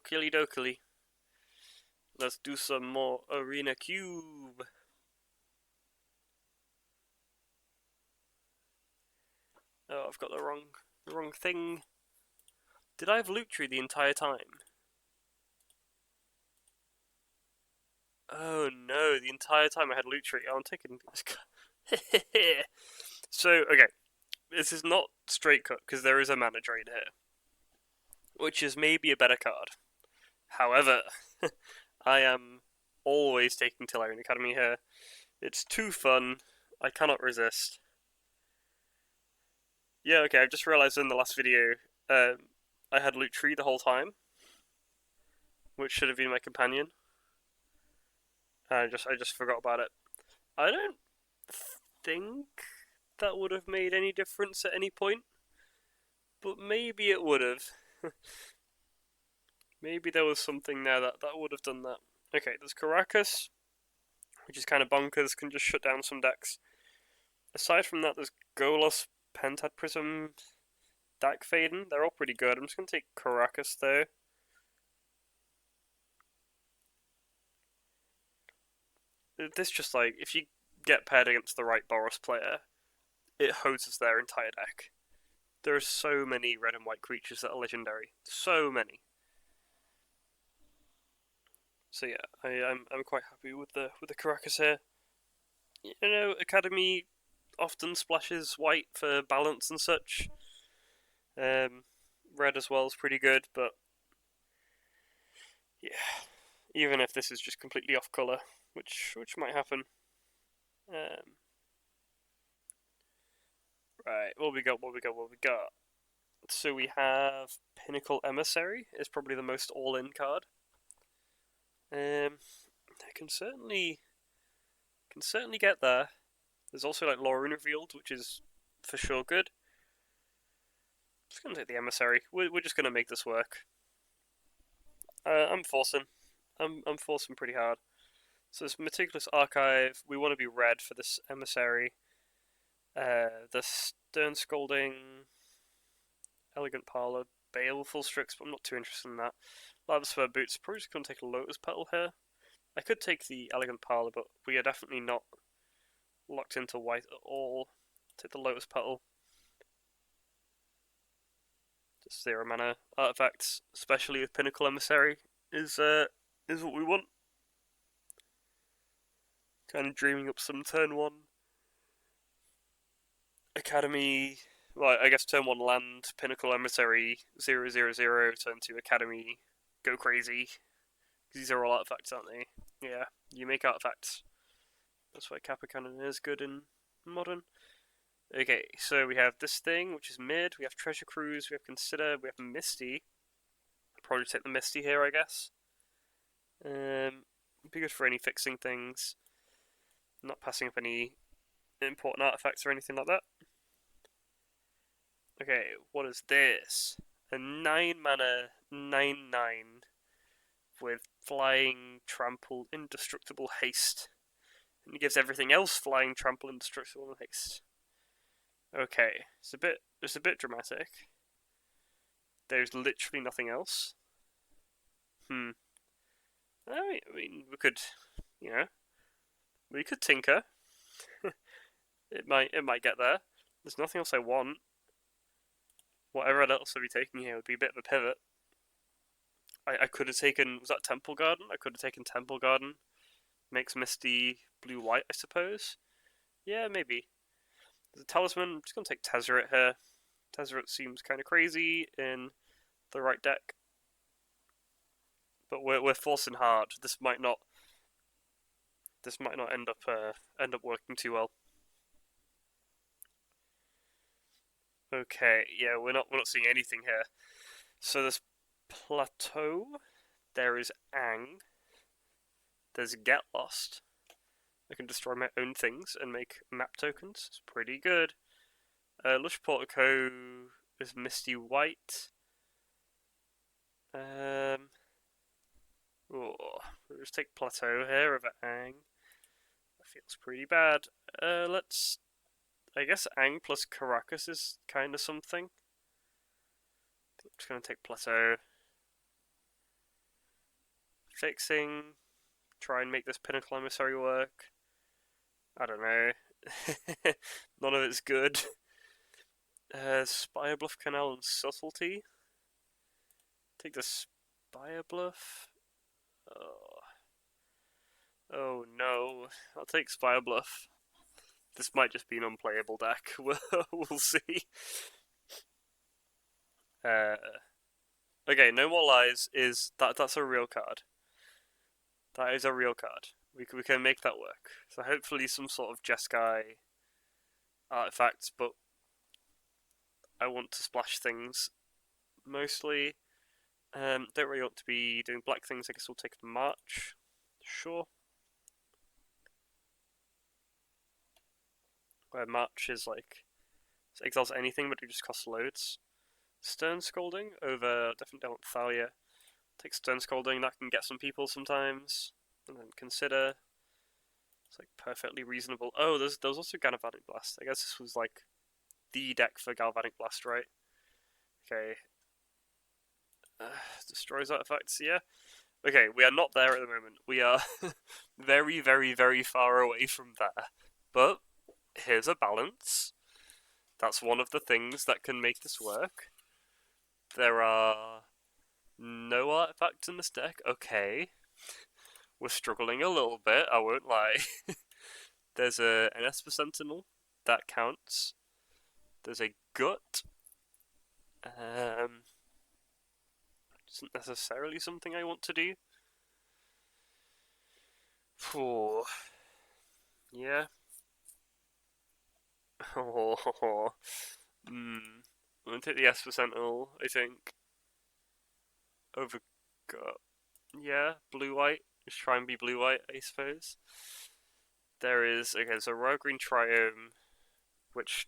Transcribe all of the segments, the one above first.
Okily dokily. Let's do some more Arena Cube. Oh, I've got the wrong thing. Did I have Loot Tree the entire time? Oh no, the entire time I had Loot Tree. Oh, I'm taking this. So, okay. This is not straight cut, because there is a mana drain here. Which is maybe a better card. However, I am always taking Tillarian Academy here. It's too fun. I cannot resist. Yeah, okay, I've just realised in the last video, I had Loot Tree the whole time, which should have been my companion. I just forgot about it. I don't think that would have made any difference at any point, but maybe it would have. Maybe there was something there that would have done that. Okay, there's Caracas, which is kind of bonkers, can just shut down some decks. Aside from that, there's Golos, Pentad Prism, Dak Faden. They're all pretty good. I'm just going to take Caracas though. This just like, if you get paired against the right Boros player, it hoses their entire deck. There are so many red and white creatures that are legendary. So many. So yeah, I'm quite happy with the Caracas here. You know, Academy often splashes white for balance and such. Red as well is pretty good, but yeah, even if this is just completely off color, which might happen. Right, what we got? So we have Pinnacle Emissary is probably the most all-in card. I can certainly get there. There's also like Lorien Revealed, which is for sure good. Just gonna take the Emissary. We're just gonna make this work. I'm forcing. I'm forcing pretty hard. So this Meticulous Archive, we want to be red for this Emissary. The Stern Scolding, Elegant Parlor, Baleful Strix, but I'm not too interested in that. Lava's Fur Boots, probably just gonna take a Lotus Petal here. I could take the Elegant Parlor, but we are definitely not locked into white at all. Take the Lotus Petal. Just 0 mana artifacts, especially with Pinnacle Emissary, is what we want. Kind of dreaming up some turn 1 Academy. Well, I guess turn 1 land, Pinnacle Emissary, 0/0/0, turn 2 Academy, go crazy. These are all artifacts, aren't they? Yeah, you make artifacts. That's why Kappa Cannon is good in Modern. Okay, so we have this thing, which is mid, we have Treasure Cruise, we have Consider, we have Misty. Probably take the Misty here, I guess. Be good for any fixing things. Not passing up any important artifacts or anything like that. Okay, what is this? A 9 mana 9/9 with Flying, Trample, Indestructible, Haste. And it gives everything else Flying, Trample, Indestructible, and Haste. Okay, it's a bit dramatic. There's literally nothing else. I mean, we could, you know, we could tinker. it might get there. There's nothing else I want. Whatever else I'd be taking here would be a bit of a pivot. I could have taken, was that Temple Garden? I could have taken Temple Garden. Makes Misty blue-white, I suppose. Yeah, maybe. There's a Talisman. I'm just going to take Tezzeret here. Tezzeret seems kind of crazy in the right deck. But we're forcing hard. This might not end up working too well. Okay, yeah, we're not seeing anything here. So there's Plateau. There is Ang. There's Get Lost. I can destroy my own things and make map tokens. It's pretty good. Lush Portico is Misty White. We'll just take Plateau here over Ang. That feels pretty bad. I guess Ang plus Caracas is kind of something. I'm just going to take Plateau. fixing. Try and make this Pinnacle Emissary work. I don't know. None of it's good. Spire Bluff Canal and Subtlety. Take the Spire Bluff. Oh. Oh no. I'll take Spire Bluff. This might just be an unplayable deck. We'll see. Okay, No More Lies is that's a real card. That is a real card. We can make that work. So hopefully some sort of Jeskai artifacts, but I want to splash things mostly. Don't really want to be doing black things. I guess we'll take the March. Sure. Where March is like exiles anything, but it just costs loads. Stern Scolding over definitely don't want Thalia. Take Stern Scolding, that can get some people sometimes. And then Consider. It's like perfectly reasonable. Oh, there was also Galvanic Blast. I guess this was like the deck for Galvanic Blast, right? Okay. Destroys artifacts, yeah. Okay, we are not there at the moment. We are very, very, very far away from there. But here's a balance. That's one of the things that can make this work. There are no artifacts in this deck. Okay. We're struggling a little bit, I won't lie. There's an Esper Sentinel. That counts. There's a Gut. Isn't necessarily something I want to do. Oh. Yeah. Oh. I'm gonna take the Esper Sentinel, I think. Over Gut. Yeah, blue-white. Just try and be blue-white, I suppose. There is, okay, so Royal Green Triome, which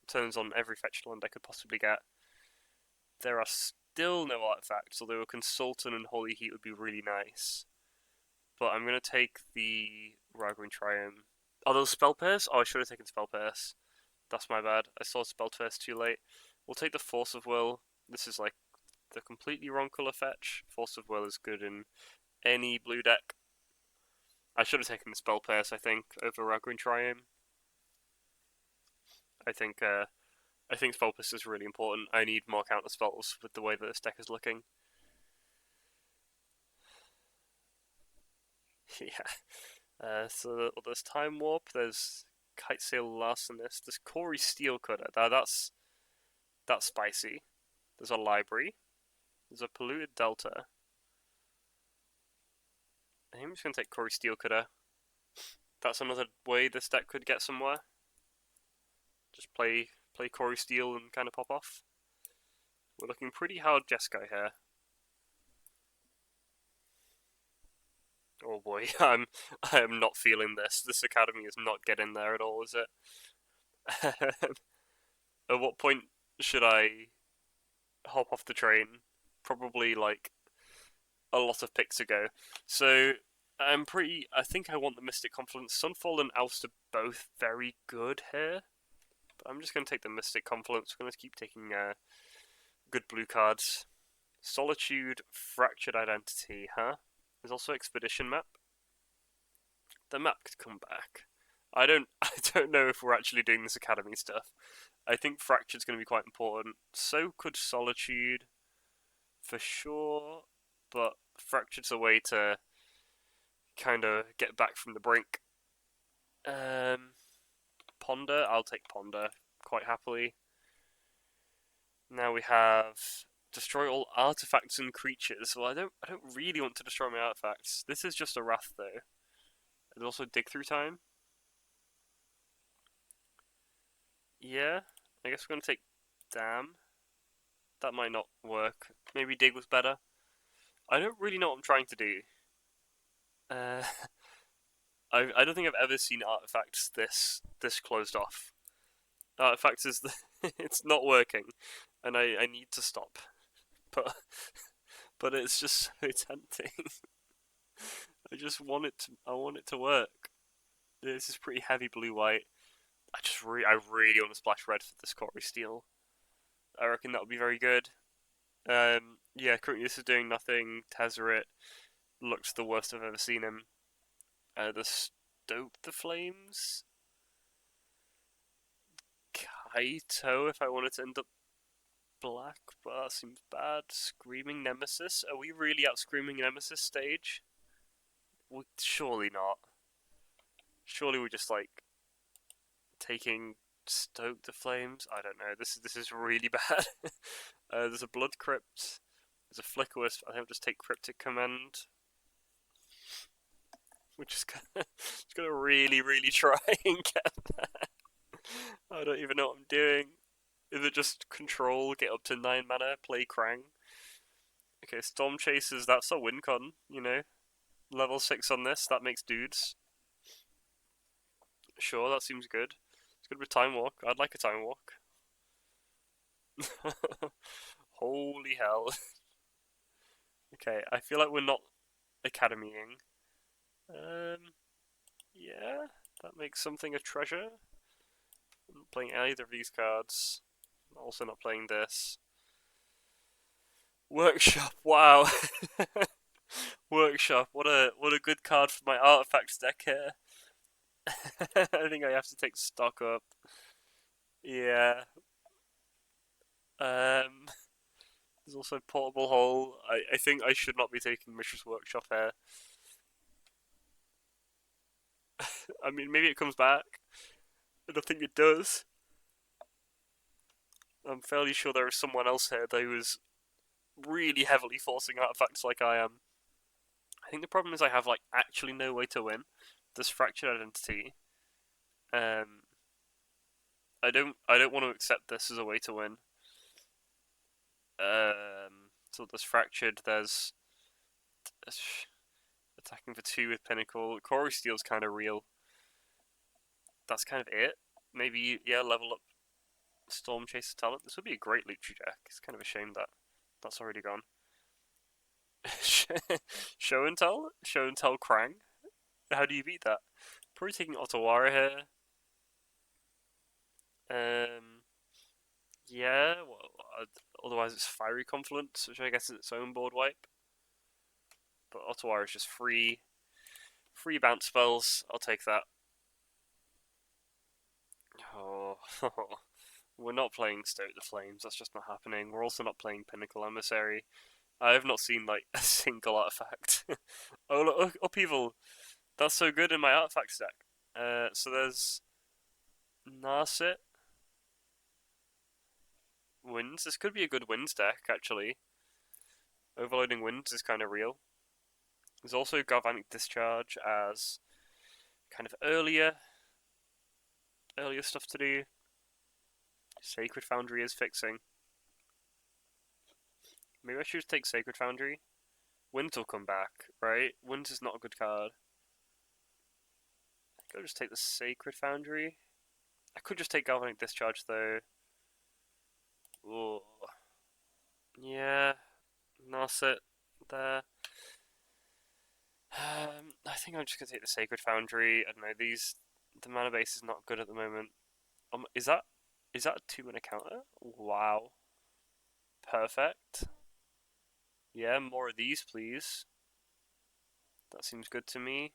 turns on every fetched land I could possibly get. There are still no artifacts, although a Consultant and Holy Heat would be really nice. But I'm going to take the Royal Green Triome. Are those Spell Pierce? Oh, I should have taken Spell Pierce. That's my bad. I saw Spell Pierce too late. We'll take the Force of Will. This is like the completely wrong colour fetch. Force of Will is good in any blue deck. I should have taken the Spell Pierce, I think, over Royal Green Triome. I think Spell Pierce is really important. I need more counter spells with the way that this deck is looking. Yeah. So there's Time Warp, there's Kitesail Larcenist, there's Corey Steelcutter. That's spicy. There's a Library. There's a Polluted Delta. I think I'm just going to take Corey Steelcutter. That's another way this deck could get somewhere. Just play Corey Steel and kind of pop off. We're looking pretty hard Jeskai here. Oh boy, I am not feeling this. This academy is not getting there at all, is it? At what point should I hop off the train? Probably like a lot of picks ago. So I think I want the Mystic Confluence. Sunfall and Oust are both very good here. But I'm just going to take the Mystic Confluence. We're going to keep taking good blue cards. Solitude, Fractured Identity, huh? There's also Expedition Map. The map could come back. I don't know if we're actually doing this academy stuff. I think Fractured's going to be quite important. So could Solitude, for sure. But Fractured's a way to kind of get back from the brink. Ponder, I'll take Ponder quite happily. Now we have destroy all artifacts and creatures. Well, I don't really want to destroy my artifacts. This is just a Wrath though. There's also Dig Through Time. Yeah, I guess we're gonna take Damn. That might not work. Maybe Dig was better. I don't really know what I'm trying to do. I don't think I've ever seen artifacts this closed off. Artifacts is it's not working, and I need to stop. But it's just so tempting. I want it to work. This is pretty heavy blue-white. I really want to splash red for this Corey Steel. I reckon that would be very good. Yeah, currently this is doing nothing. Tezzeret looks the worst I've ever seen him. The Stoke the Flames. Kaito, if I wanted to end up black, but that seems bad. Screaming Nemesis. Are we really at Screaming Nemesis stage? Surely not. Surely we're just like taking Stoke the Flames. I don't know. This is really bad. There's a Blood Crypt. There's a Flicker Wisp. I think I'll just take Cryptic Command. We're just gonna really, really try and get that. I don't even know what I'm doing. Is it just control, get up to 9 mana, play Krang? Okay, Storm Chasers, that's a win con, you know? Level 6 on this, that makes dudes. Sure, that seems good. It's good with Time Walk. I'd like a Time Walk. Holy hell. Okay, I feel like we're not academying. Yeah, that makes something a treasure. I'm not playing either of these cards. I'm also not playing this. Workshop, wow. Workshop, what a good card for my artifacts deck here. I think I have to take stock up. Yeah. There's also Portable Hole. I think I should not be taking Mishra's Workshop here. I mean, maybe it comes back. I don't think it does. I'm fairly sure there is someone else here that was really heavily forcing artifacts like I am. I think the problem is I have like actually no way to win. This fractured identity. I don't want to accept this as a way to win. So there's fractured. There's attacking for 2 with Pinnacle. Corey Steel's kind of real. That's kind of it. Maybe yeah, level up Storm Chaser talent. This would be a great Luchi deck. It's kind of a shame that that's already gone. Show and tell? Show and tell Krang? How do you beat that? Probably taking Otawara here. Yeah, well, otherwise it's Fiery Confluence, which I guess is its own board wipe. But Otawara is just free bounce spells. I'll take that. Oh, we're not playing Stoke the Flames. That's just not happening. We're also not playing Pinnacle Emissary. I have not seen like a single artifact. Oh, look, Upheaval. That's so good in my artifacts deck. So there's Narset. Winds. This could be a good Winds deck, actually. Overloading Winds is kind of real. There's also Galvanic Discharge as kind of earlier stuff to do. Sacred Foundry is fixing. Maybe I should just take Sacred Foundry. Winds will come back, right? Winds is not a good card. I could just take the Sacred Foundry. I could just take Galvanic Discharge though. Ooh. Yeah, Narset there. I think I'm just gonna take the Sacred Foundry. I don't know, the mana base is not good at the moment. Is that a 2-mana counter? Wow. Perfect. Yeah, more of these, please. That seems good to me.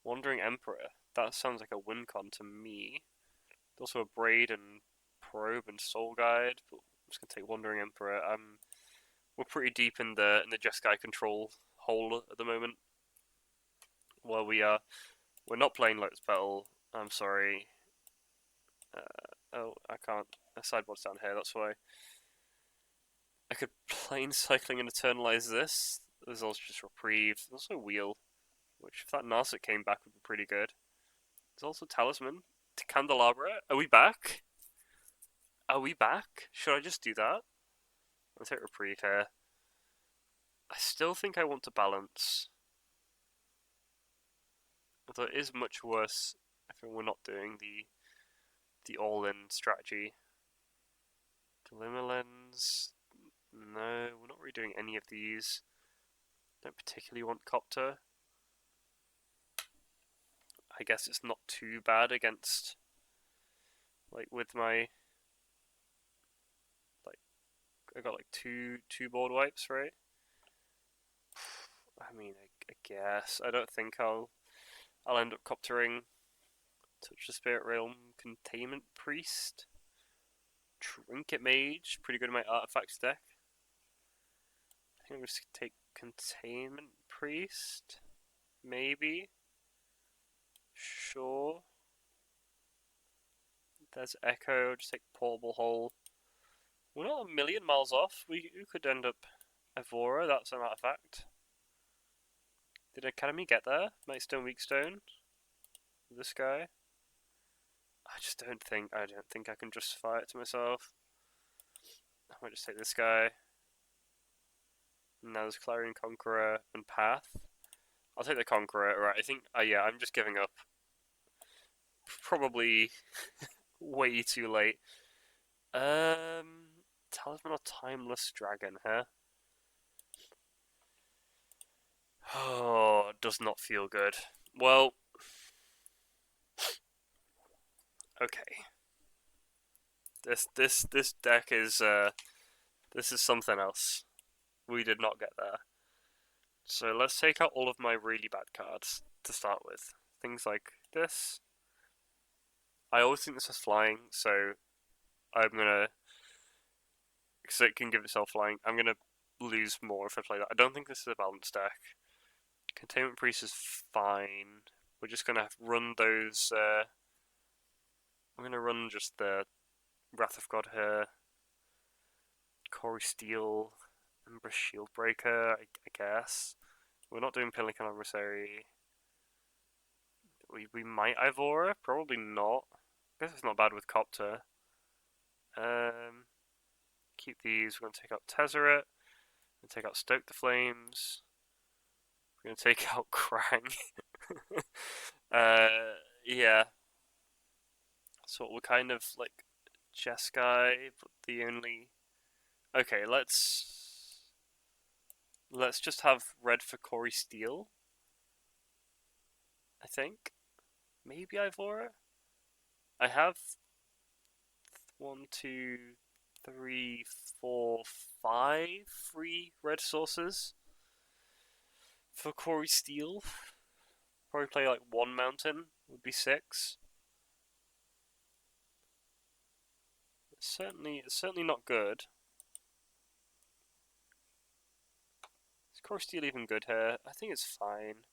Wandering Emperor. That sounds like a win con to me. There's also a Braid and Probe and Soul Guide, but I'm just gonna take Wandering Emperor. We're pretty deep in the Jeskai control hole at the moment. Well, we're not playing Lotus Petal. I'm sorry. Oh, I can't. A sideboard's down here. That's why. I could Plane Cycling and Eternalize this. There's also just Reprieve. There's also Wheel, which if that Narset came back would be pretty good. There's also Talisman. Candelabra. Are we back? Are we back? Should I just do that? I'll take Reprieve here. I still think I want to balance. Although it is much worse if we're not doing the all-in strategy. Glimmer Lens. No, we're not really doing any of these. Don't particularly want Copter. I guess it's not too bad against, like, with my, like, I got like two board wipes, right? I mean, I guess. I don't think I'll end up coptering Touch the Spirit Realm, Containment Priest, Trinket Mage, pretty good in my artifacts deck. I think I'm just gonna take Containment Priest, maybe. Sure. There's Echo, just take Portable Hole. We're not a million miles off. We could end up Evora, that's an artifact. Did Academy get there? Nightstone, Weakstone? This guy? I don't think I can justify it to myself. I might just take this guy. Now there's Clarion Conqueror and Path. I'll take the Conqueror, right, I think, yeah, I'm just giving up. Probably way too late. Talisman or Timeless Dragon, huh? Oh, it does not feel good. Well, okay. This deck is this is something else. We did not get there. So let's take out all of my really bad cards to start with. Things like this. I always think this is flying, so I'm gonna, because it can give itself flying, I'm gonna lose more if I play that. I don't think this is a balanced deck. Containment Priest is fine. We're just gonna run those. I'm gonna run just the Wrath of God here, Corey Steel, Ember Shieldbreaker, I guess. We're not doing Pelican Adversary. We might Ivora, probably not. I guess it's not bad with Copter. Keep these. We're gonna take out Tezzeret. We're gonna take out Stoke the Flames. We're gonna take out Krang. Yeah. So we're kind of like Jeskai, but the only. Okay, let's just have red for Corey Steel. I think. Maybe Ivora? I have 1, 2, 3, 4, 5 free red sources for Corey Steel. Probably play like 1 mountain, would be 6. It's certainly not good. Is Corey Steel even good here? I think it's fine.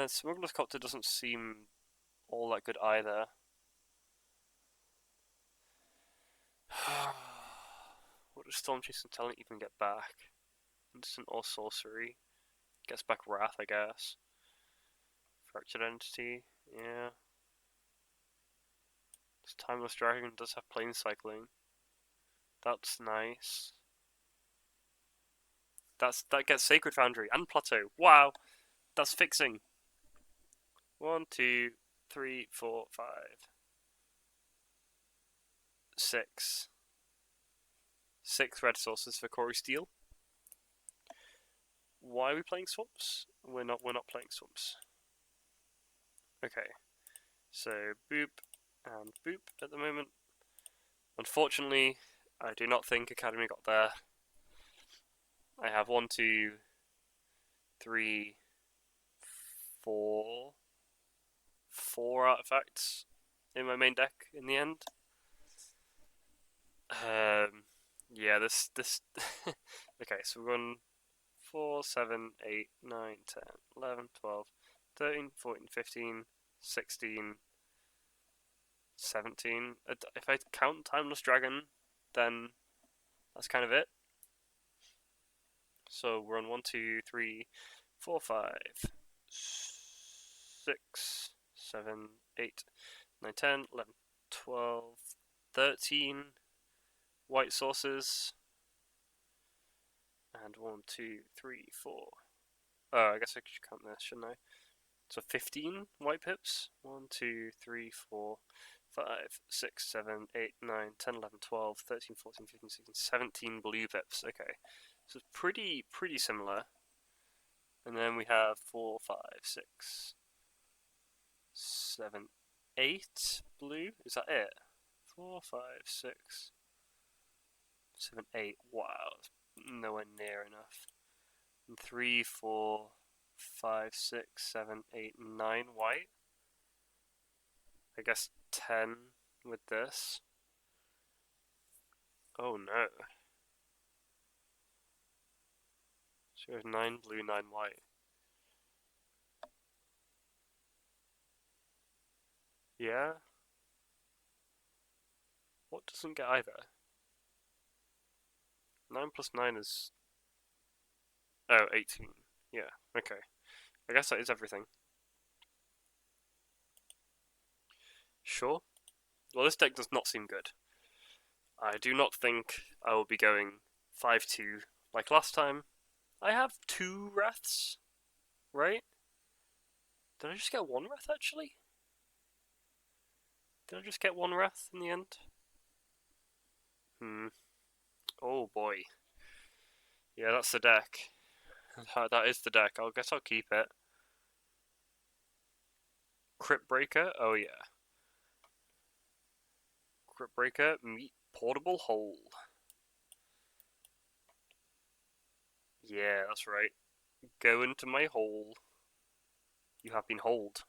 Smuggler's Copter doesn't seem all that good either. What does Storm Chasing Talent even get back? Instant or sorcery? Gets back Wrath, I guess. Fractured Entity, yeah. This Timeless Dragon does have plane cycling. That's nice. That gets Sacred Foundry and Plateau. Wow, that's fixing. 1, 2, 3, 4, 5, 6. 6 red sources for Corey Steel. Why are we playing swamps? We're not playing swamps. Okay. So boop and boop at the moment. Unfortunately, I do not think Academy got there. I have 1, 2, 3, 4 artifacts in my main deck in the end. Yeah, this okay, so we're on 4, 7, 8, 9, 10, 11, 12, 13, 14, 15, 16, 17. If I count Timeless Dragon, then that's kind of it. So we're on 1, 2, 3, 4, 5, 6, 7, 8, 9, 10, 11, 12, 13 white sources. And 1, 2, 3, 4. Oh, I guess I should count this, shouldn't I? So 15 white pips. 1, 2, 3, 4, 5, 6, 7, 8, 9, 10, 11, 12, 13, 14, 15, 16, 17 blue pips. Okay. So it's pretty similar. And then we have 4, 5, 6, 7, 8 blue. Is that it? 4, 5, 6, 7, 8. Wow, nowhere near enough. And 3, 4, 5, 6, 7, 8, 9 white. I guess 10 with this. Oh no. So we have 9 blue, 9 white. Yeah? What doesn't get either? 9 plus 9 is... Oh, 18. Yeah, okay. I guess that is everything. Sure. Well, this deck does not seem good. I do not think I will be going 5-2 like last time. I have 2 Wraths, right? Did I just get 1 Wrath, actually? Did I just get 1 Wrath in the end? Oh boy. Yeah, that's the deck. That is the deck. I guess I'll keep it. Crypt Breaker? Oh yeah. Crypt Breaker, meet Portable Hole. Yeah, that's right. Go into my hole. You have been holed.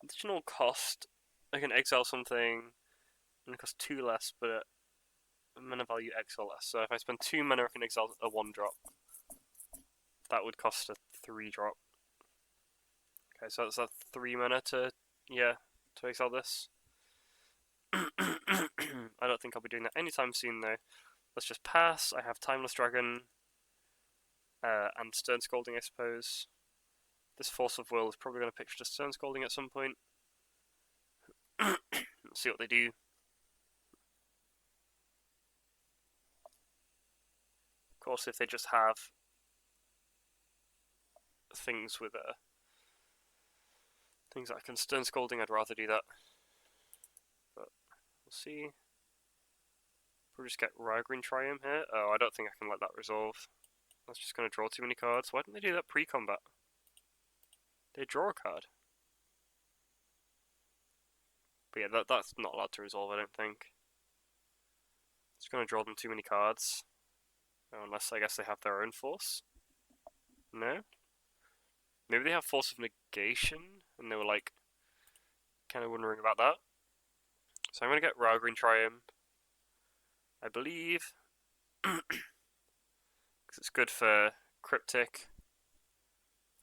Additional cost. I can exile something, and it costs 2 less, but mana value exile less. So if I spend 2 mana, I can exile a 1-drop. That would cost a 3-drop. Okay, so that's a 3 mana to, yeah, to exile this. I don't think I'll be doing that anytime soon, though. Let's just pass. I have Timeless Dragon and Stern Scolding, I suppose. This Force of Will is probably going to pitch to Stern Scolding at some point. Let's see what they do. Of course, if they just have things with things that I can Stern Scolding, I'd rather do that. But we'll see. Probably just get Ragrin Triumph here. Oh, I don't think I can let that resolve. That's just going to draw too many cards. Why didn't they do that pre-combat? They draw a card. But yeah, that's not allowed to resolve, I don't think. It's going to draw them too many cards. Oh, unless I guess they have their own force. No? Maybe they have Force of Negation, and they were like, kind of wondering about that. So I'm going to get Ragrin Triumph, I believe. Because it's good for Cryptic.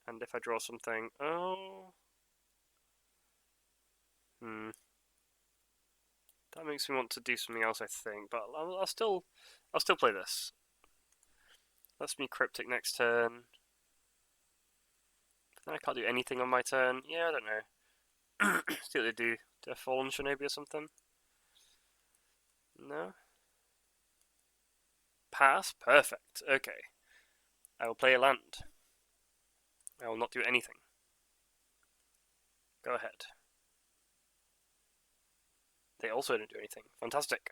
And if I draw something, oh... That makes me want to do something else, I think, but I'll still play this. Lets me Cryptic next turn. I can't do anything on my turn. Yeah, I don't know. See what they do. Do a Fallen Shinobi or something? No? Pass? Perfect. Okay. I will play a land. I will not do anything. Go ahead. They also don't do anything. Fantastic.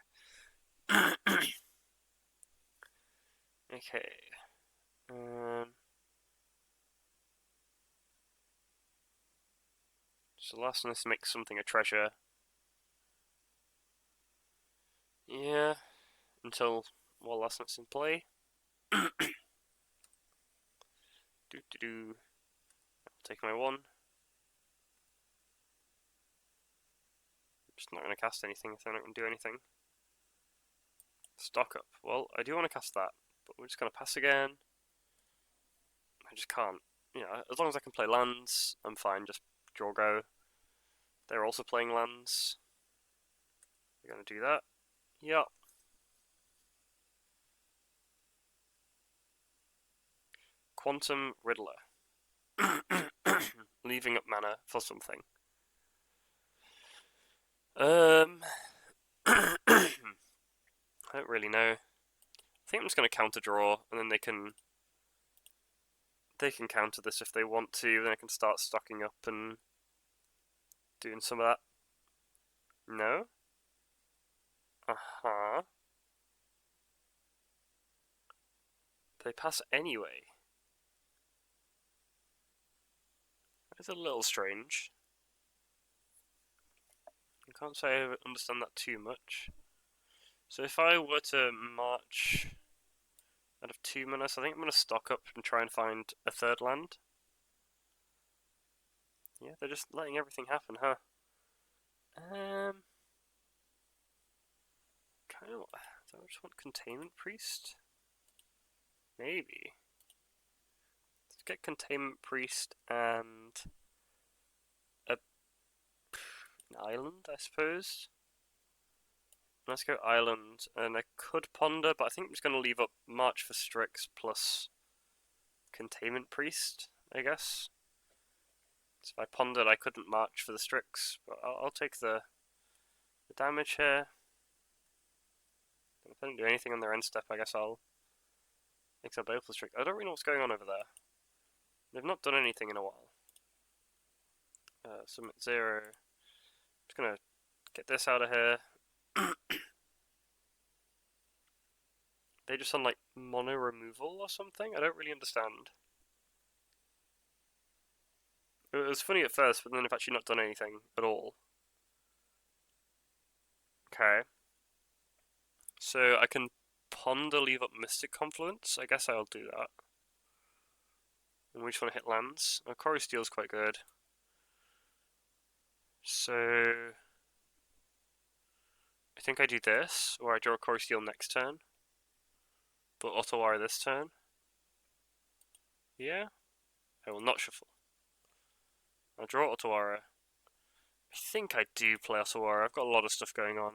Okay. So lastness makes something a treasure. Yeah. Until while lastness in play. I'll take my 1. Just not going to cast anything if they're not going to do anything. Stock up. Well, I do want to cast that, but we're just going to pass again. I just can't. You know, as long as I can play lands, I'm fine. Just draw go. They're also playing lands. We're going to do that. Yup. Quantum Riddler. Leaving up mana for something. I don't really know. I think I'm just going to counter draw, and then they can counter this if they want to. Then I can start stocking up and doing some of that. No? They pass anyway. It's a little strange. I can't say I understand that too much. So if I were to march out of 2 mana, so I think I'm going to stock up and try and find a third land. Yeah, they're just letting everything happen, huh? Kind of. Do I just want Containment Priest? Maybe. Let's get Containment Priest and an island, I suppose. Let's go island, and I could ponder, but I think I'm just going to leave up March for Strix plus Containment Priest, I guess. So if I pondered, I couldn't march for the Strix, but I'll take the damage here. If I don't do anything on their end step, I guess I'll exile both the Strix. I don't really know what's going on over there. They've not done anything in a while. Submit 0. Just gonna get this out of here. They just on like mono removal or something? I don't really understand. It was funny at first, but then they've actually not done anything at all. Okay. So I can ponder leave up Mystic Confluence. I guess I'll do that. And we just want to hit lands. Oh, Quarry Steel's quite good. So I think I do this, or I draw a Quarry Steel next turn. But Ottawara this turn. Yeah. I will not shuffle. I'll draw Ottawara. I think I do play Ottawara. I've got a lot of stuff going on.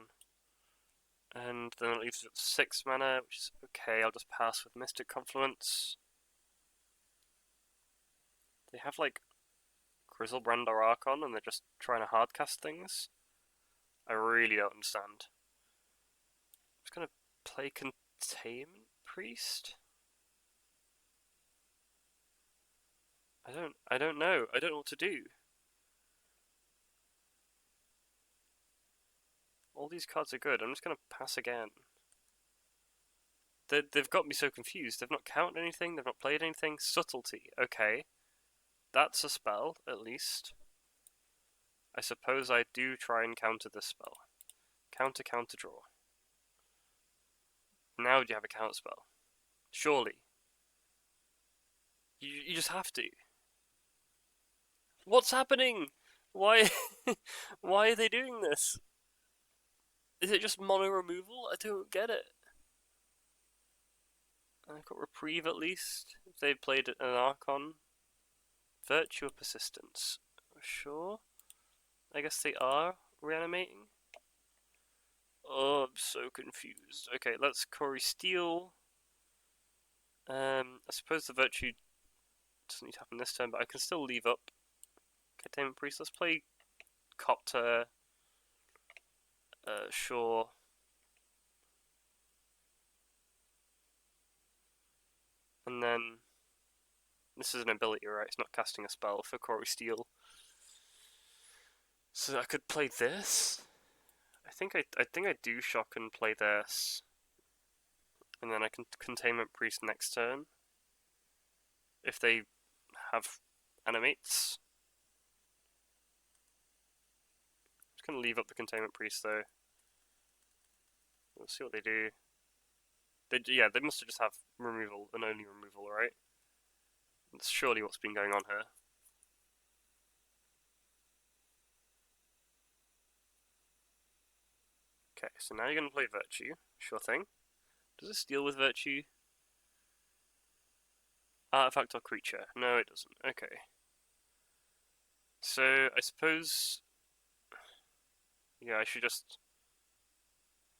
And then it leaves 6 mana, which is okay. I'll just pass with Mystic Confluence. They have like Grizzlebrand or Archon, and they're just trying to hardcast things. I really don't understand. I'm just gonna play Containment Priest. I don't know. I don't know what to do. All these cards are good. I'm just gonna pass again. They've got me so confused. They've not counted anything. They've not played anything. Subtlety. Okay. That's a spell, at least. I suppose I do try and counter this spell. Counter, counter, draw. Now do you have a counter spell? Surely. You just have to. What's happening? Why why are they doing this? Is it just mono removal? I don't get it. I've got Reprieve at least. If they played an Archon. Virtue of Persistence. Sure. I guess they are reanimating. Oh, I'm so confused. Okay, let's Quarry Steel. I suppose the Virtue doesn't need to happen this turn, but I can still leave up Containment Priest. Let's play Copter. Sure. And then this is an ability, right? It's not casting a spell for Quarry Steel. So I could play this. I think I do shock and play this. And then I can Containment Priest next turn. If they have animates. Just gonna leave up the Containment Priest though. We'll see what they do. They must just have removal and only removal, right? That's surely what's been going on here. Okay, so now you're going to play Virtue. Sure thing. Does this deal with Virtue? Artifact or creature? No, it doesn't. Okay. So, I suppose... Yeah, I should just...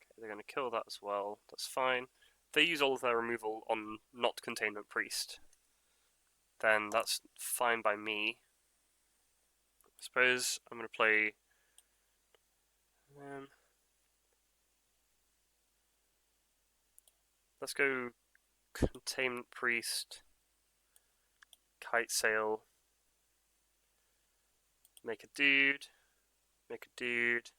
Okay, they're going to kill that as well. That's fine. If they use all of their removal on not Containment Priest, then that's fine by me. I suppose I'm going to play... let's go Containment Priest, Kite Sail, make a dude, make a dude.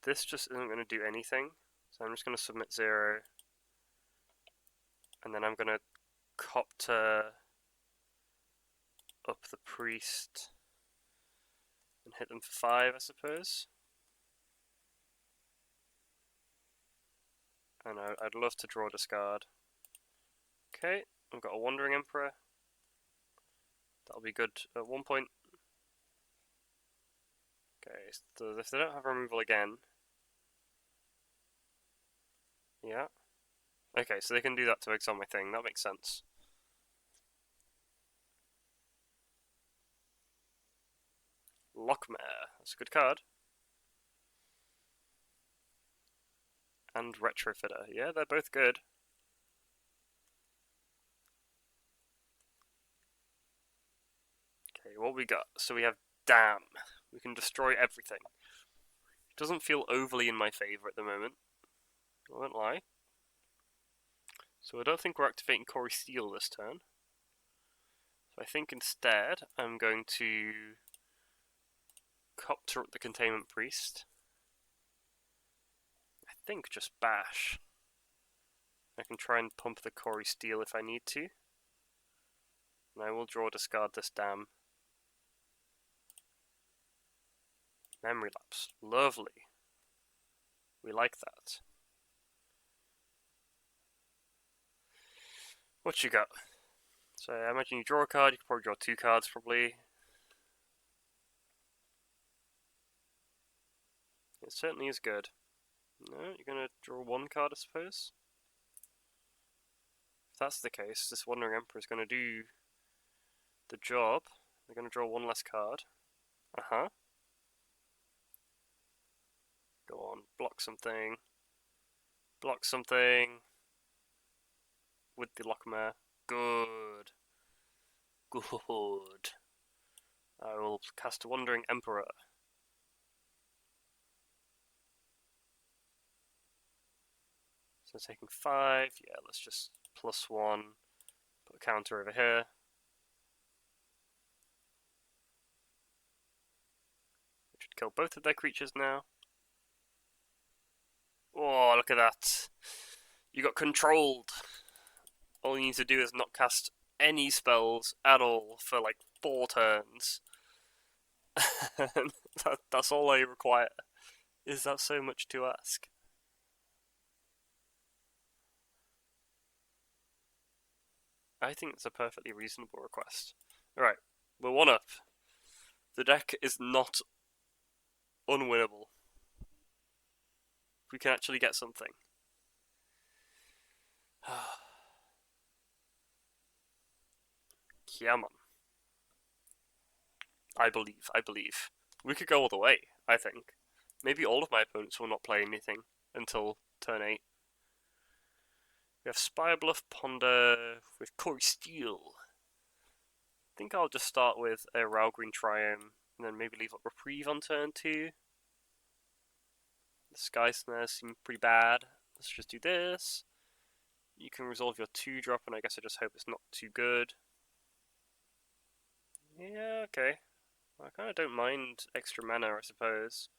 This just isn't going to do anything, so I'm just going to submit 0, and then I'm going to Copter up the Priest and hit them for 5, I suppose. And I'd love to draw discard. Okay, I've got a Wandering Emperor. That'll be good at one point. Okay, so if they don't have removal again... Yeah. Okay, so they can do that to exile my thing, that makes sense. Lockmare, that's a good card. And Retrofitter, yeah, they're both good. Okay, what we got? So we have Dam. We can destroy everything. It doesn't feel overly in my favour at the moment. I won't lie. So I don't think we're activating Cory Steel this turn. So I think instead I'm going to Copter up the Containment Priest. I think just bash. I can try and pump the Cory Steel if I need to. And I will draw discard this Dam. Memory Lapse. Lovely. We like that. What you got? So I imagine you draw a card, you can probably draw 2 cards probably. It certainly is good. No, you're gonna draw 1 card I suppose? If that's the case, this Wandering Emperor is gonna do the job. They're gonna draw 1 less card. Uh-huh. Go on, block something. Block something. With the Lockmare. Good. Good. I will cast a Wandering Emperor. So taking 5, yeah, let's just +1. Put a counter over here. Which would kill both of their creatures now. Oh, look at that. You got controlled. All you need to do is not cast any spells at all for like 4 turns. That's all I require. Is that so much to ask? I think it's a perfectly reasonable request. Alright, we're 1 up. The deck is not unwinnable. We can actually get something. Come on. I believe. We could go all the way, I think. Maybe all of my opponents will not play anything until turn 8. We have Spire Bluff, Ponder with Cory Steel. I think I'll just start with a Ralgreen Triome, and then maybe leave up Reprieve on turn 2. The Sky Snare seems pretty bad. Let's just do this. You can resolve your 2-drop, and I guess I just hope it's not too good. Yeah, okay. I kind of don't mind extra mana, I suppose.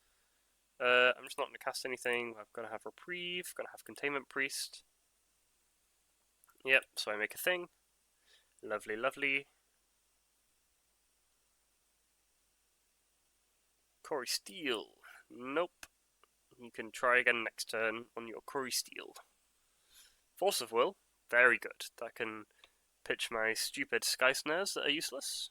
I'm just not going to cast anything. I'm going to have Reprieve, going to have Containment Priest. Yep, so I make a thing. Lovely, lovely. Cory Steel. Nope. You can try again next turn on your Cory Steel. Force of Will. Very good. That can pitch my stupid Sky Snares that are useless.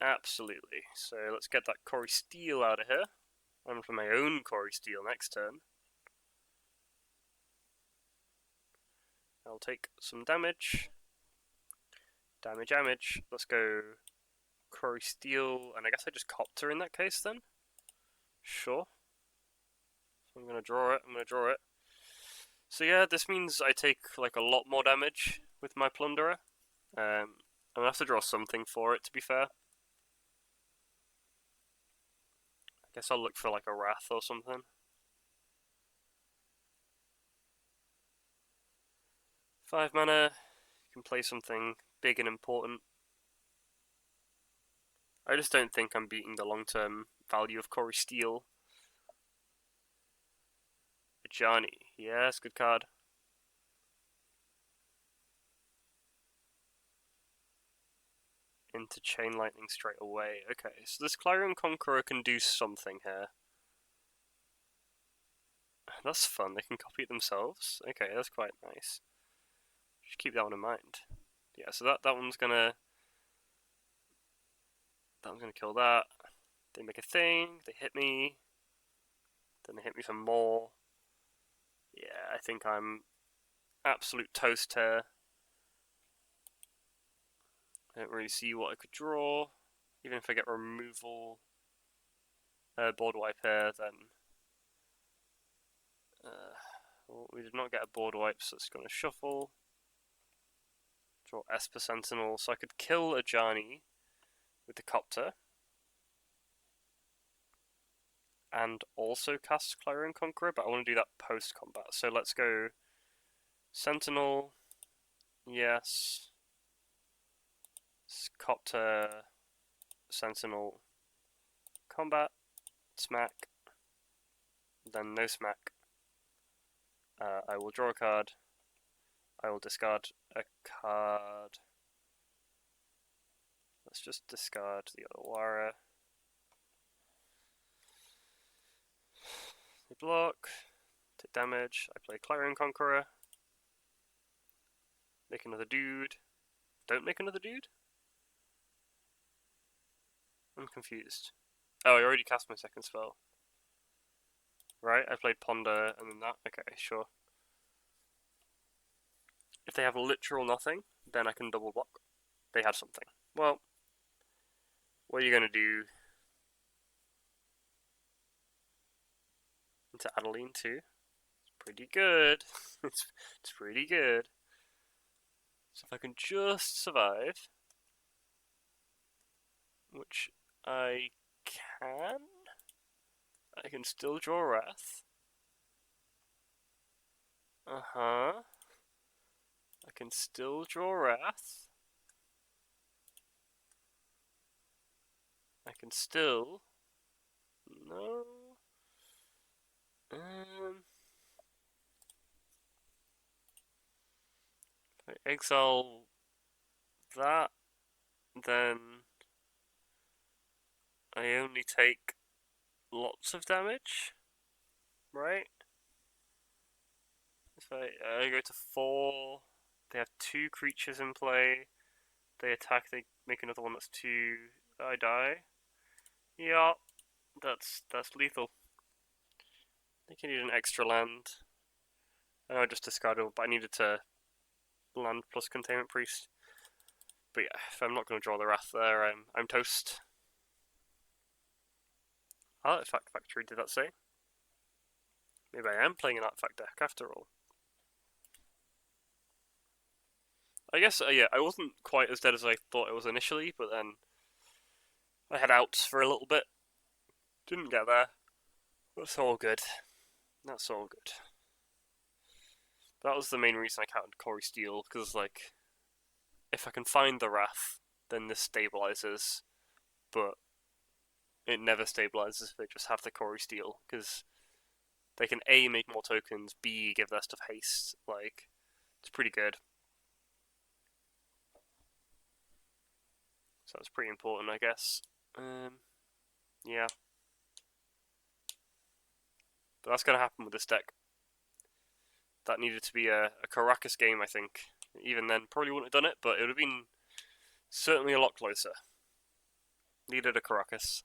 Absolutely. So let's get that Cory Steel out of here. I'm for my own Cory Steel next turn. I'll take some damage. Damage. Let's go Cory Steel, and I guess I just Copter in that case then? Sure. So I'm gonna draw it. So yeah, this means I take like a lot more damage with my Plunderer. I'm gonna have to draw something for it, to be fair. I guess I'll look for like a Wrath or something. 5 mana, you can play something big and important. I just don't think I'm beating the long-term value of Cory Steel. Ajani, yes, good card. Into Chain Lightning straight away. Okay, so this Clarion Conqueror can do something here. That's fun. They can copy it themselves. Okay, that's quite nice. Should keep that one in mind. Yeah, so that one's gonna kill that. They make a thing. They hit me. Then they hit me some more. Yeah, I think I'm absolute toast here. I don't really see what I could draw. Even if I get removal, board wipe here, then well, we did not get a board wipe, so it's going to shuffle. Draw Esper Sentinel, so I could kill a Ajani with the Copter. And also cast Clarion Conqueror, but I want to do that post-combat. So let's go Sentinel, yes. Copter, Sentinel, combat, smack, then no smack. I will draw a card. I will discard a card. Let's just discard the Otawara. They block, take damage. I play Clarion Conqueror. Make another dude. Don't make another dude? I'm confused. Oh, I already cast my second spell. Right, I played Ponder and then that. Okay, sure. If they have literal nothing, then I can double block. They had something. Well, what are you going to do? Into Adeline too. It's pretty good. it's pretty good. So if I can just survive, which I can still draw Wrath. I can still draw Wrath. I can still... No. If I exile that, then I only take lots of damage, right? If I go to 4, they have 2 creatures in play, they attack, they make another one that's 2, I die. Yeah, that's lethal. I think I need an extra land. I know I just discarded it, but I needed to land plus Containment Priest. But yeah, if I'm not going to draw the Wrath there, I'm toast. Artifact Factory, did that say? Maybe I am playing an artifact deck after all. I guess, yeah, I wasn't quite as dead as I thought it was initially, but then I had outs for a little bit. Didn't get there. That's all good. That's all good. That was the main reason I counted Corey Steele, because, like, if I can find the Wrath, then this stabilizes, but it never stabilizes if they just have the Corey Steele, because they can A, make more tokens, B, give their stuff haste. Like, it's pretty good. So that's pretty important, I guess. Yeah. But that's going to happen with this deck. That needed to be a Caracas game, I think. Even then, probably wouldn't have done it, but it would have been certainly a lot closer. Needed a Caracas.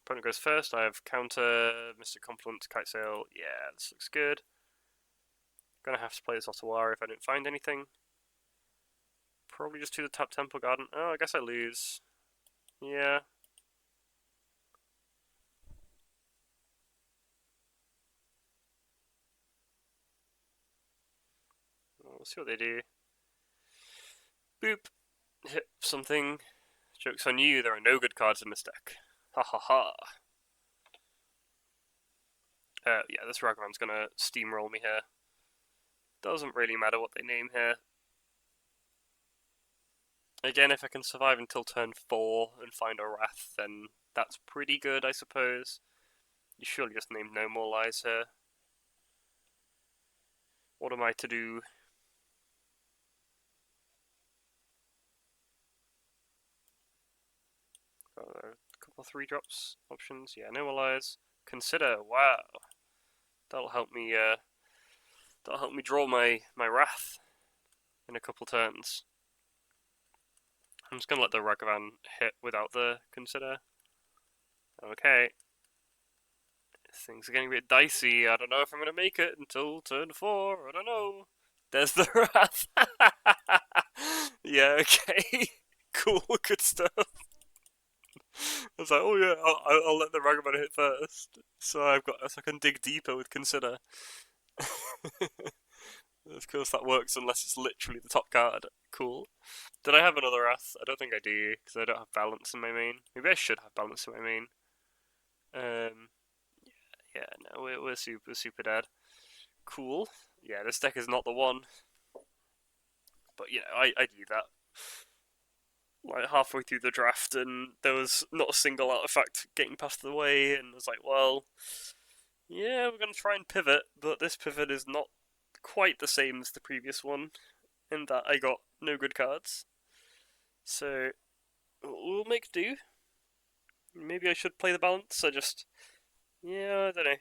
Opponent goes first. I have counter, Mr. Compliment, Kite Sail. Yeah, this looks good. Gonna have to play this Otawara if I don't find anything. Probably just do the tap Temple Garden. Oh, I guess I lose. Yeah. We'll see what they do. Boop. Hit something. Joke's on you, there are no good cards in this deck. Ha ha ha. Yeah, this Ragavan's gonna steamroll me here. Doesn't really matter what they name here. Again, if I can survive until turn 4 and find a Wrath, then that's pretty good, I suppose. You surely just named No More Lies here. What am I to do? A couple of 3-drops options. Yeah, No More Lies. Consider. Wow, that'll help me. That'll help me draw my wrath in a couple turns. I'm just gonna let the Ragavan hit without the consider. Okay. Things are getting a bit dicey. I don't know if I'm gonna make it until turn 4. I don't know. There's the wrath. Yeah. Okay. Cool. Good stuff. I was like, oh yeah, I'll let the Ragavan hit first. So I can dig deeper with consider. Of course that works unless it's literally the top card. Cool. Did I have another Wrath? I don't think I do, because I don't have balance in my main. Maybe I should have balance in my main. Yeah, no, we're super dead. Cool. Yeah, this deck is not the one. But yeah, I knew that. Like halfway through the draft, and there was not a single artifact getting past the way, and I was like, well, yeah, we're gonna try and pivot, but this pivot is not quite the same as the previous one, in that I got no good cards. So we'll make do. Maybe I should play the balance. Yeah, I don't know.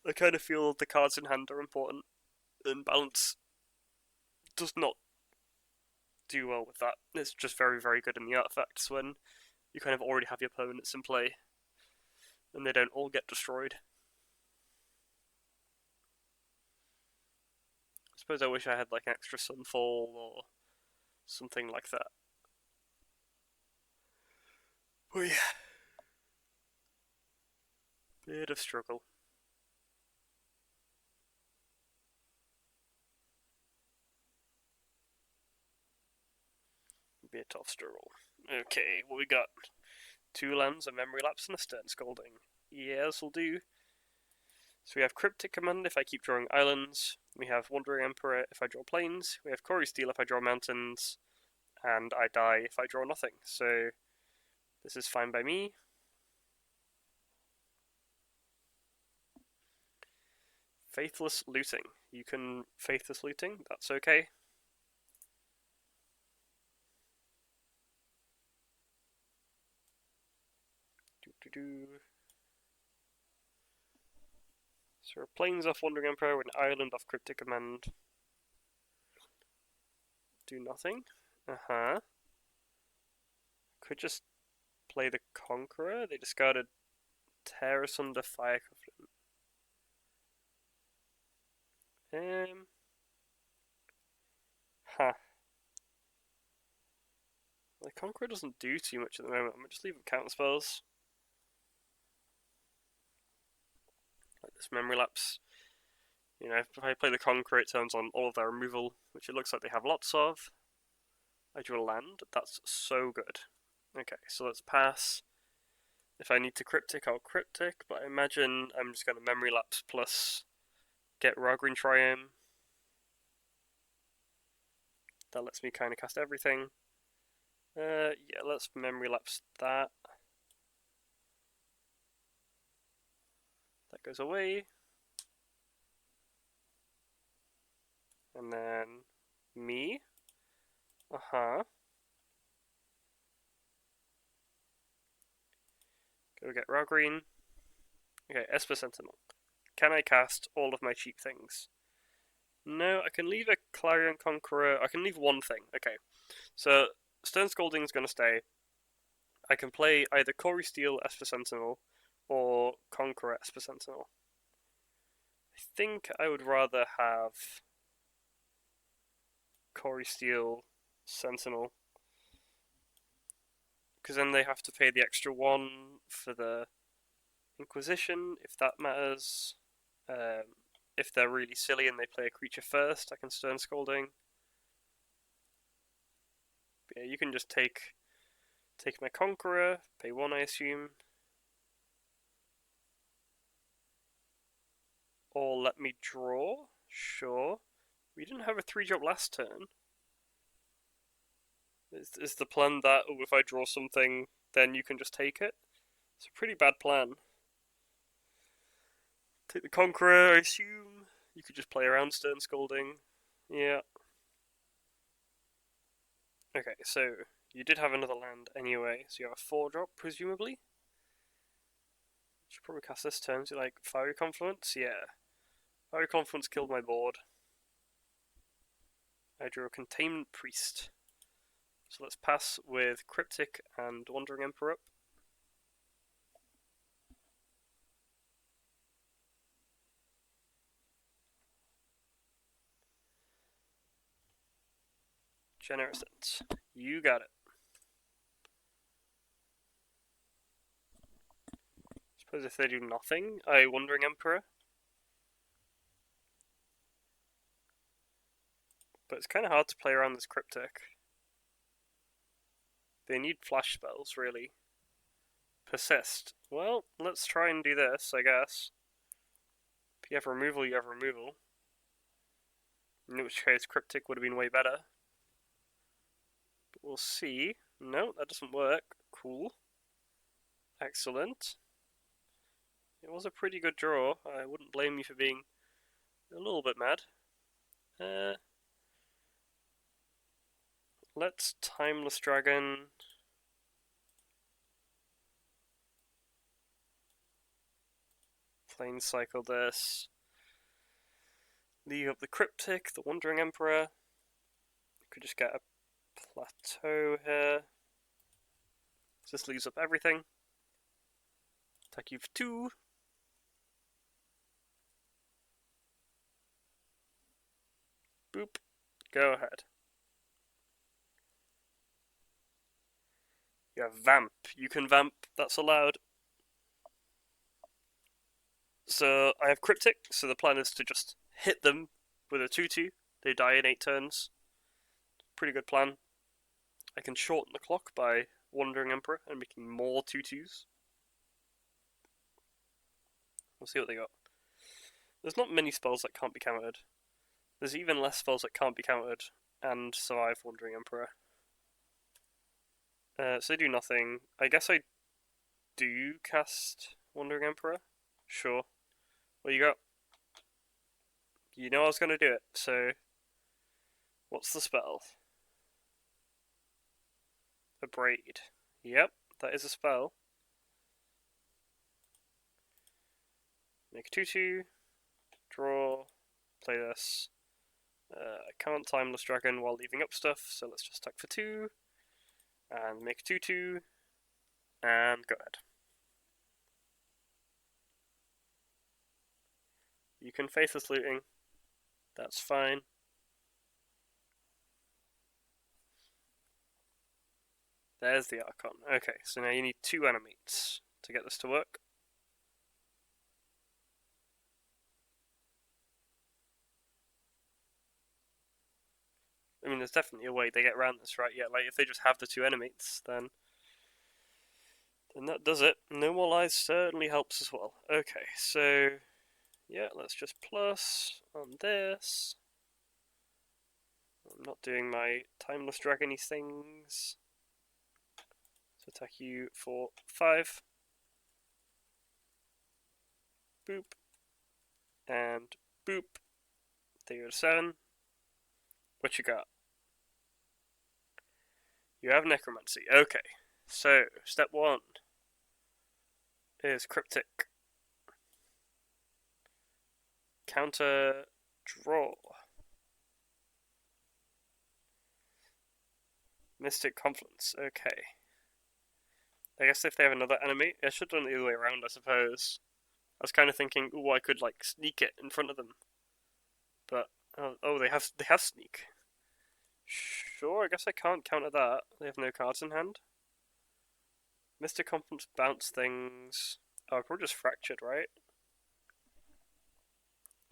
I kind of feel the cards in hand are important, and balance does not do well with that. It's just very good in the artifacts when you kind of already have your opponents in play, and they don't all get destroyed. I suppose I wish I had like an extra Sunfall or something like that. Oh yeah. Bit of struggle. Bit of struggle. Okay, what we got? 2 lands, a Memory Lapse, and a Stern Scolding. Yeah, this'll do. So we have Cryptic Command if I keep drawing islands. We have Wandering Emperor if I draw plains. We have Cory Steel if I draw mountains. And I die if I draw nothing. So this is fine by me. Faithless Looting. You can Faithless Looting, that's okay. So plains off Wandering Emperor with an island off Cryptic Command. Do nothing. Could just play the Conqueror. They discarded Tear Asunder Fire Covenant. Huh. The Conqueror doesn't do too much at the moment. I'm gonna just leave him counter spells. Like this Memory Lapse. You know, if I play the Conqueror, it turns on all of their removal, which it looks like they have lots of. I drew a land. That's so good. Okay, so let's pass. If I need to Cryptic, I'll Cryptic, but I imagine I'm just going to Memory Lapse plus get Raggreen Triome. That lets me kind of cast everything. Yeah, let's Memory Lapse that. That goes away. And then me. Go get Raggreen. Okay, Esper Sentinel. Can I cast all of my cheap things? No, I can leave a Clarion Conqueror. I can leave one thing. Okay, so Stern Scolding is going to stay. I can play either Cory Steel Esper Sentinel or Conqueror Esper Sentinel. I think I would rather have Cory Steel Sentinel, because then they have to pay the extra 1 for the Inquisition, if that matters. If they're really silly and they play a creature first, I can Stern Scolding. But yeah, you can just take my Conqueror, pay 1 I assume. Or let me draw, sure. We didn't have a 3-drop last turn. Is the plan that if I draw something, then you can just take it? It's a pretty bad plan. Take the Conqueror, I assume. You could just play around Stern Scolding. Yeah. Okay, so you did have another land anyway, so you have a 4-drop, presumably? Should probably cast this turn. Is it like Fiery Confluence? Yeah. Fiery Confluence killed my board. I drew a Containment Priest. So let's pass with Cryptic and Wandering Emperor up. Generous Sense. You got it. Suppose if they do nothing, I Wandering Emperor. But it's kind of hard to play around this Cryptic. They need flash spells, really. Persist. Well, let's try and do this, I guess. If you have removal, you have removal. In which case, Cryptic would have been way better. But we'll see. No, that doesn't work. Cool. Excellent. It was a pretty good draw. I wouldn't blame you for being a little bit mad. Let's Timeless Dragon. Plane Cycle this. Leave up the Cryptic, the Wandering Emperor. Could just get a Plateau here. This leaves up everything. Attack you for 2. Boop. Go ahead. You have Vamp. You can Vamp. That's allowed. So I have Cryptic, so the plan is to just hit them with a 2-2. They die in 8 turns. Pretty good plan. I can shorten the clock by Wandering Emperor and making more 2-2s. We'll see what they got. There's not many spells that can't be countered. There's even less spells that can't be countered and survive Wandering Emperor. So they do nothing. I guess I do cast Wandering Emperor. Sure. What you got? You know I was going to do it, so... What's the spell? Abrade. Yep, that is a spell. Make a 2-2. Draw. Play this. I can't Timeless Dragon while leaving up stuff, so let's just attack for 2. And make a 2-2. And go ahead. You can Faithless Looting. That's fine. There's the Archon. Okay, so now you need 2 animates to get this to work. I mean, there's definitely a way they get around this, right? Yeah, like if they just have the 2 animates, then that does it. No More Lies certainly helps as well. Okay, so yeah, let's just plus on this. I'm not doing my Timeless Dragony things. So attack you for 5. Boop. And boop. There you go to 7. What you got? You have Necromancy. Okay. So, step 1 is Cryptic. Counter draw. Mystic Confluence. Okay. I guess if they have another enemy, I should have done it the other way around, I suppose. I was kind of thinking, ooh, I could like sneak it in front of them. But oh, they have sneak. Sure, I guess I can't counter that. They have no cards in hand. Mystic Confluence bounce things. Oh, I've probably just Fractured, right?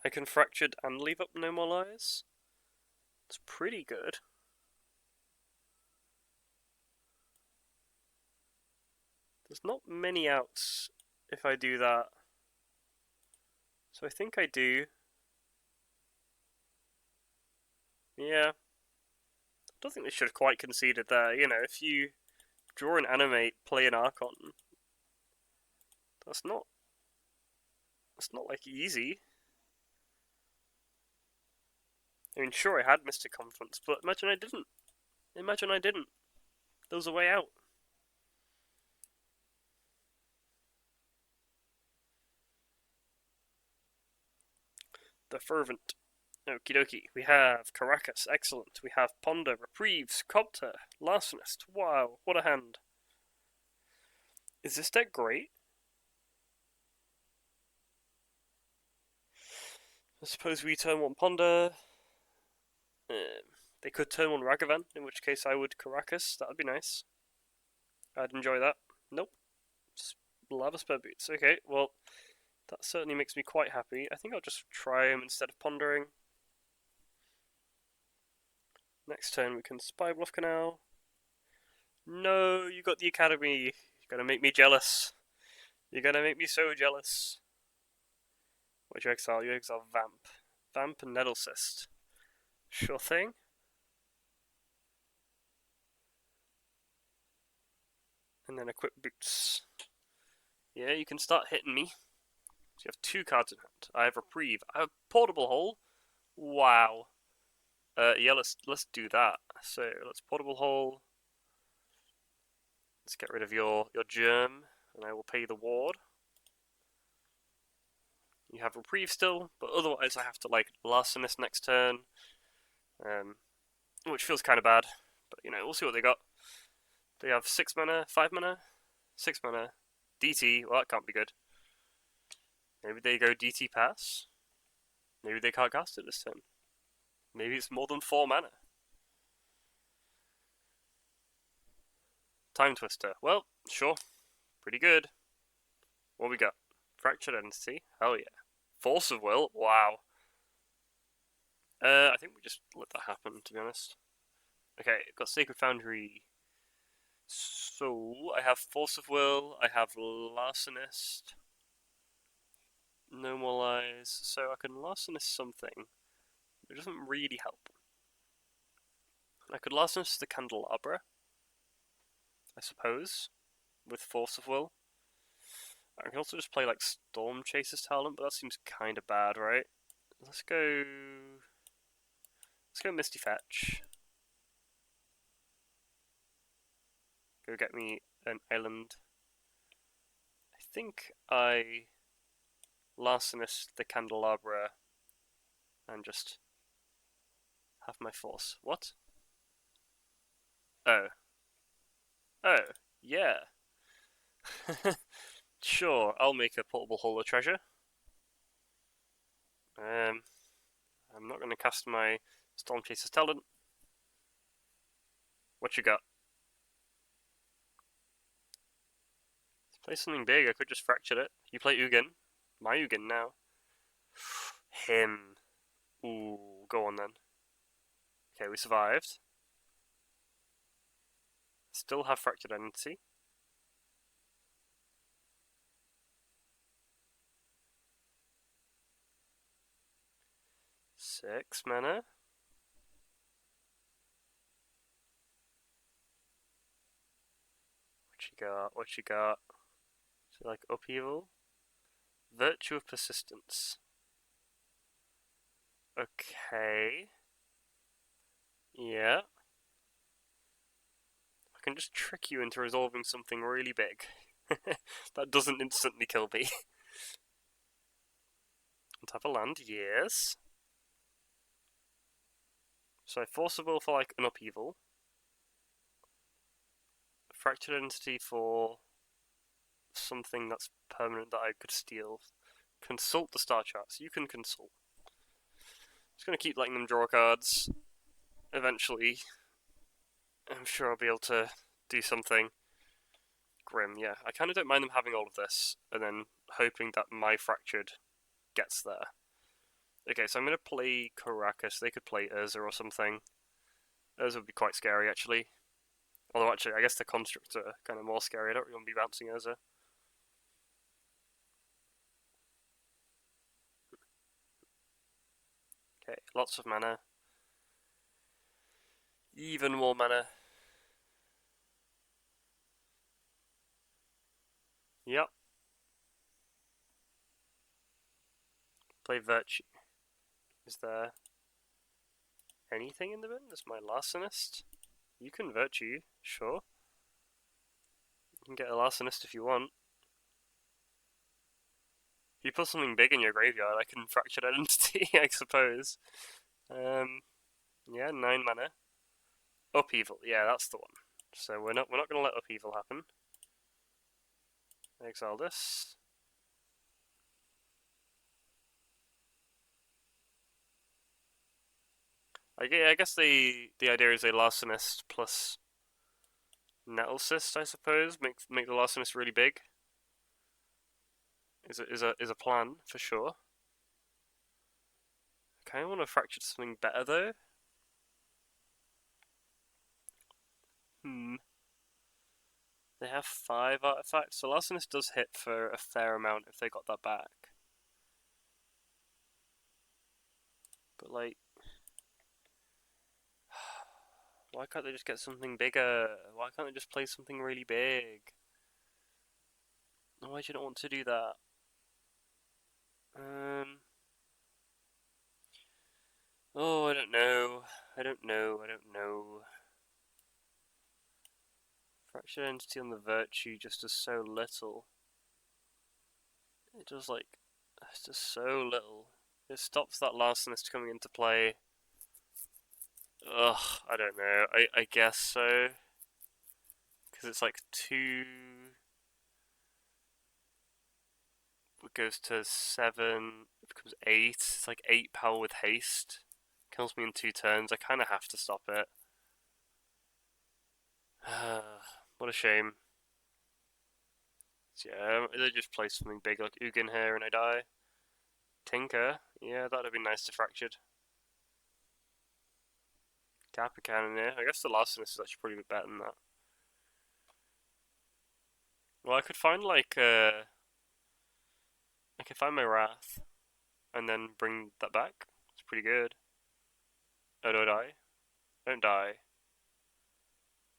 I can Fractured and leave up No More Lies. It's pretty good. There's not many outs if I do that. So I think I do. Yeah. I don't think they should have quite conceded there. You know, if you draw an animate, play an Archon, that's not like easy. I mean, sure, I had Mystic Confluence, but imagine I didn't. Imagine I didn't. There was a way out. The Fervent. Okie dokie. We have Caracas, excellent. We have Ponder, Reprieves, Copter, Larcenist. Wow, what a hand. Is this deck great? I suppose we turn one Ponder. They could turn one Ragavan, in which case I would Caracas. That would be nice. I'd enjoy that. Nope. Just Lava Spur Boots. Okay, well, that certainly makes me quite happy. I think I'll just try him instead of pondering. Next turn we can Spy Bluff Canal. No, you got the Academy. You're gonna make me jealous. You're gonna make me so jealous. What'd you exile? You exile Vamp. Vamp and Nettle Cyst. Sure thing. And then equip Boots. Yeah, you can start hitting me. So you have 2 cards in hand. I have Reprieve. I have Portable Hole. Wow. Yeah, let's do that. So let's Portable Hole. Let's get rid of your Germ, and I will pay the ward. You have Reprieve still, but otherwise I have to like Larcenist next turn, which feels kind of bad. But you know, we'll see what they got. They have 6 mana, 5 mana, 6 mana, DT. Well, that can't be good. Maybe they go DT pass. Maybe they can't cast it this turn. Maybe it's more than 4 mana. Time Twister. Well, sure. Pretty good. What we got? Fractured Entity. Hell yeah. Force of Will. Wow. I think we just let that happen, to be honest. Okay, got Sacred Foundry. So, I have Force of Will, I have Larcenist. No more lies. So I can Larcenist something. It doesn't really help. I could Larcenist the Candelabra, I suppose, with Force of Will. I can also just play like Storm Chaser's Talent, but that seems kind of bad, right? Let's go Misty Fetch. Go get me an island. I think I Larcenist the Candelabra and just have my force. What? Oh. Oh, yeah. Sure, I'll make a portable Holo Treasure. I'm not going to cast my Storm Chaser's Talent. What you got? Play something big, I could just fracture it. You play Ugin. My Ugin now. Him. Ooh, go on then. Okay, we survived. Still have Fractured Entity. Six mana. What you got? What you got? Is it like Upheaval? Virtue of Persistence. Okay. Yeah. I can just trick you into resolving something really big. That doesn't instantly kill me. Tap a land, yes. So I Force of Will for like an Upheaval. Fractured Entity for something that's permanent that I could steal. Consult the star charts. You can consult. Just gonna keep letting them draw cards. Eventually, I'm sure I'll be able to do something. Grim, yeah. I kind of don't mind them having all of this, and then hoping that my Fractured gets there. Okay, so I'm going to play Caracas. They could play Urza or something. Urza would be quite scary, actually. Although, actually, I guess the Constructs are kind of more scary. I don't really want to be bouncing Urza. Okay, lots of mana. Even more mana. Yep. Play Virtue. Is there anything in the bin? There's my Larcenist. You can Virtue, sure. You can get a Larcenist if you want. If you put something big in your graveyard, I can Fractured Identity, I suppose. Yeah, 9 mana. Upheaval, yeah, that's the one. So we're not gonna let Upheaval happen. Exile this. I guess the idea is a Larcenist plus Nettle Cyst, I suppose. Make the Larcenist really big. Is a plan for sure. I kind of want to Fracture something better though. They have 5 artifacts, so Larcenist does hit for a fair amount if they got that back. But like, why can't they just get something bigger? Why can't they just play something really big? Why do you not want to do that? Oh, I don't know. I don't know. Fractured Entity on the Virtue just does so little. It does like, it's just so little. It stops that Larcenist coming into play. Ugh, I don't know. I guess so. Because it's like 2. It goes to 7. It becomes 8. It's like 8 power with haste. Kills me in 2 turns. I kind of have to stop it. What a shame. So yeah, they just play something big like Ugin here and I die. Tinker, yeah, that'd have been nice to Fractured. Kappa Cannoneer, I guess the Larcenist is actually probably a bit better than that. Well, I could find like, I could find my Wrath and then bring that back. It's pretty good. Oh, do I die? Don't die.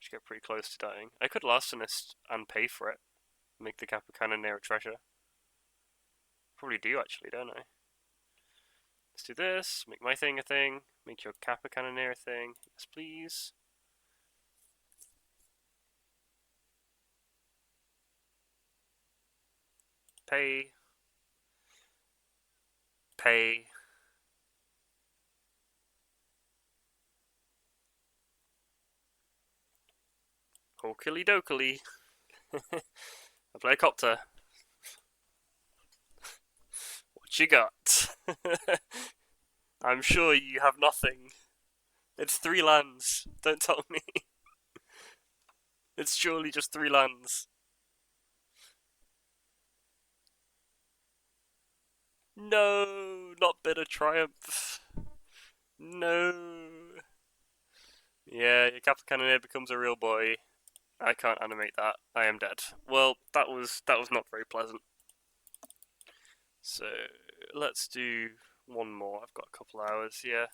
Just get pretty close to dying. I could Larcenist and pay for it. Make the Kappa Cannoneer a treasure. Probably do actually, don't I? Let's do this, make my thing a thing, make your Kappa Cannoneer a thing. Yes, please. Pay. Pay. Okily dokily. I play a copter. What you got? I'm sure you have nothing. It's 3 lands. Don't tell me. It's surely just 3 lands. No, not Bitter Triumph. No. Yeah, your Kappa Cannoneer becomes a real boy. I can't animate that. I am dead. Well, that was not very pleasant. So let's do one more. I've got a couple hours here.